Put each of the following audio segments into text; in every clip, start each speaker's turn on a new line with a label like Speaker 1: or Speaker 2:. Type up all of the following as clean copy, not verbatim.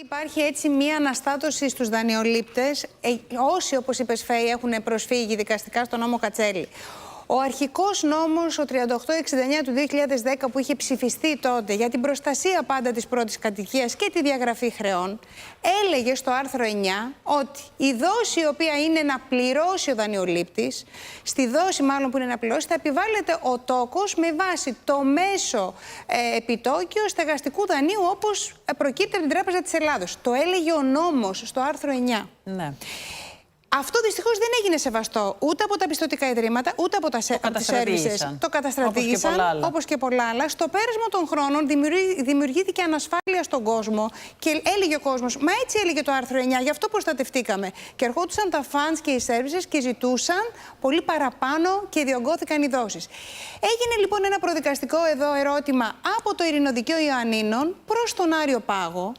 Speaker 1: Υπάρχει έτσι μία αναστάτωση στους δανειολήπτες, όσοι, όπως είπες Φέη, έχουν προσφύγει δικαστικά στο νόμο Κατσέλη. Ο αρχικός νόμος, ο 3869 του 2010, που είχε ψηφιστεί τότε για την προστασία πάντα της πρώτης κατοικίας και τη διαγραφή χρεών, έλεγε στο άρθρο 9 ότι η δόση η οποία είναι να πληρώσει ο δανειολήπτης, στη δόση μάλλον που είναι να πληρώσει, θα επιβάλλεται ο τόκος με βάση το μέσο επιτόκιο στεγαστικού δανείου όπως προκύπτει από την Τράπεζα της Ελλάδος. Το έλεγε ο νόμος στο άρθρο 9.
Speaker 2: Ναι.
Speaker 1: Αυτό δυστυχώς δεν έγινε σεβαστό ούτε από τα πιστωτικά ιδρύματα, ούτε από τα services. Το καταστρατήγησαν, όπως και πολλά άλλα. Στο πέρασμα των χρόνων δημιουργήθηκε ανασφάλεια στον κόσμο και έλεγε ο κόσμος, μα έτσι έλεγε το άρθρο 9, γι' αυτό προστατευτήκαμε. Και ερχόντουσαν τα funds και οι services και ζητούσαν πολύ παραπάνω και διωγγώθηκαν οι δόσεις. Έγινε λοιπόν ένα προδικαστικό εδώ ερώτημα από το Ειρηνοδικείο Ιωαννίνων προς τον Άριο Πάγο.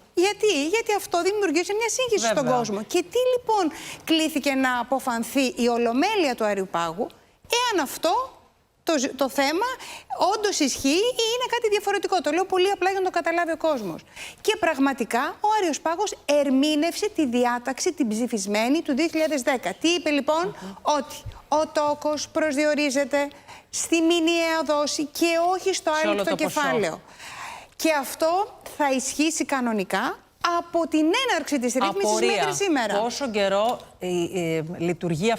Speaker 1: Γιατί αυτό δημιουργήσε μια σύγχυση στον κόσμο. Και τι λοιπόν κλήθηκε να αποφανθεί η Ολομέλεια του Άριου Πάγου, εάν αυτό το θέμα όντως ισχύει ή είναι κάτι διαφορετικό. Το λέω πολύ απλά για να το καταλάβει ο κόσμος. Και πραγματικά ο Άριος Πάγος ερμήνευσε τη διάταξη την ψηφισμένη του 2010. Τι είπε λοιπόν? Ότι ο τόκος προσδιορίζεται στη μηνιαία δόση και όχι στο άρρηκτο κεφάλαιο. Και αυτό θα ισχύσει κανονικά από την έναρξη της ρύθμισης μέχρι σήμερα.
Speaker 2: Πόσο καιρό λειτουργεί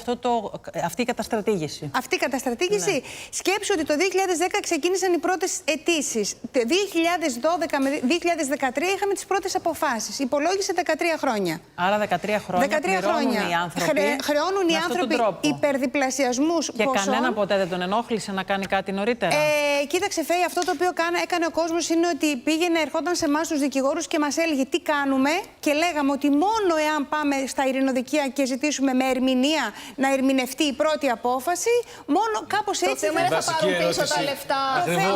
Speaker 2: αυτή η καταστρατήγηση?
Speaker 1: Αυτή η καταστρατήγηση, ναι. Σκέψου ότι το 2010 ξεκίνησαν οι πρώτες αιτήσεις. Το 2012 με 2013 είχαμε τις πρώτες αποφάσεις. Υπολόγισε 13 χρόνια.
Speaker 2: Άρα 13 χρόνια χρεώνουν οι άνθρωποι.
Speaker 1: Χρεώνουν οι άνθρωποι υπερδιπλασιασμούς
Speaker 2: και
Speaker 1: ποσών.
Speaker 2: Κανένα ποτέ δεν τον ενόχλησε να κάνει κάτι νωρίτερα?
Speaker 1: Κοίταξε Φέη, αυτό το οποίο έκανε ο κόσμος είναι ότι ερχόταν σε εμάς τους δικηγόρους και μας έλεγε τι κάνουμε και λέγαμε ότι μόνο εάν πάμε στα ειρηνοδικεία και ζητήσουμε με ερμηνεία να ερμηνευτεί η πρώτη απόφαση, μόνο κάπως έτσι.
Speaker 3: Το θέμα δεν θα πάρουν πίσω τα λεφτά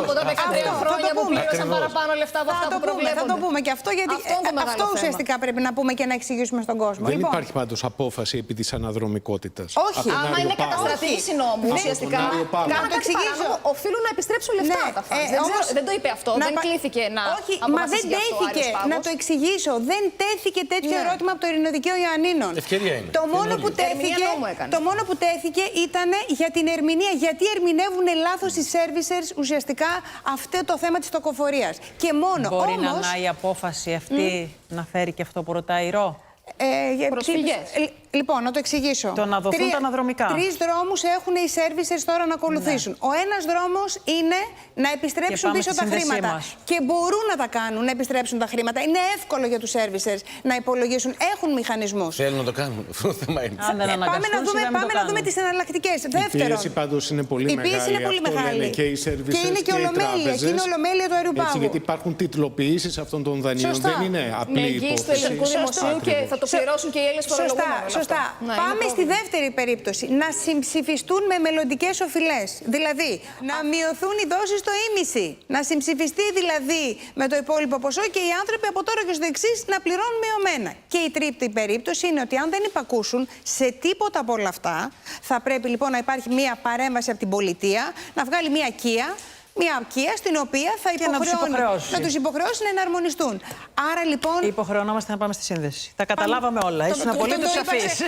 Speaker 3: από τα 13 χρόνια που πλήρωσαν παραπάνω λεφτά από αυτά που προβλέπονται.
Speaker 1: Θα το πούμε και αυτό, γιατί αυτό ουσιαστικά πρέπει να πούμε και να εξηγήσουμε στον κόσμο.
Speaker 4: Δεν υπάρχει πάντως απόφαση επί της αναδρομικότητας.
Speaker 1: Όχι.
Speaker 3: Άμα είναι καταστρατήγηση νόμου, ουσιαστικά κάνουν κάτι παράνομο, οφείλουν να επιστρέψουν λεφτά τα funds. Δεν το είπε αυτό, δεν κλήθηκε να αποφασίσει γι' αυτό ο Άριος Πάγος.
Speaker 1: Να το εξηγήσω, δεν τέθηκε τέτοιο ερώτημα από το Ειρηνοδικείο Ιωαννίνων.
Speaker 4: Ευκαιρία είναι.
Speaker 1: Το μόνο που τέθηκε ήταν για την ερμηνεία. Γιατί ερμηνεύουν λάθος οι servicers ουσιαστικά αυτό το θέμα της τοκοφορίας. Και μόνο.
Speaker 2: Μπορεί να η απόφαση αυτή να φέρει και αυτό που ρωτάει η Ρο?
Speaker 3: Προσφυγές.
Speaker 1: Λοιπόν, να το εξηγήσω.
Speaker 2: Το να δοθούν τα αναδρομικά. 3
Speaker 1: δρόμους έχουν οι servicers τώρα να ακολουθήσουν. Ναι. Ο ένας δρόμος είναι να επιστρέψουν πίσω τα χρήματα. Και μπορούν να τα κάνουν, να επιστρέψουν τα χρήματα. Είναι εύκολο για τους servicers να υπολογίσουν. Έχουν μηχανισμούς.
Speaker 4: Θέλουν να το κάνουν. Αυτό το θέμα είναι.
Speaker 1: Πάμε να δούμε τις εναλλακτικές. Δεύτερον.
Speaker 4: Η πίεση πάντως είναι πολύ μεγάλη.
Speaker 1: Και είναι και ολομέλεια. Και είναι ολομέλεια του Άριου Πάγου.
Speaker 4: Γιατί υπάρχουν τιτλοποιήσεις αυτών των δανείων. Δεν είναι απλή υπόθεση.
Speaker 3: Και θα το πληρώσουν και οι Έλληνες φορολογούμενοι.
Speaker 1: Σωστά. Πάμε στη δεύτερη περίπτωση. Να συμψηφιστούν με μελλοντικές οφειλές. Δηλαδή, να μειωθούν οι δόσεις στο ίμιση. Να συμψηφιστεί δηλαδή με το υπόλοιπο ποσό και οι άνθρωποι από τώρα και στο εξής να πληρώνουν μειωμένα. Και η τρίτη περίπτωση είναι ότι αν δεν υπακούσουν σε τίποτα από όλα αυτά, θα πρέπει λοιπόν να υπάρχει μία παρέμβαση από την πολιτεία, να βγάλει μία κία. Μια αρκεία στην οποία θα να τους υποχρεώσει να εναρμονιστούν. Άρα λοιπόν.
Speaker 2: Υποχρεωνόμαστε να πάμε στη σύνδεση. Τα καταλάβαμε όλα. Ήσουν απολύτως σαφείς.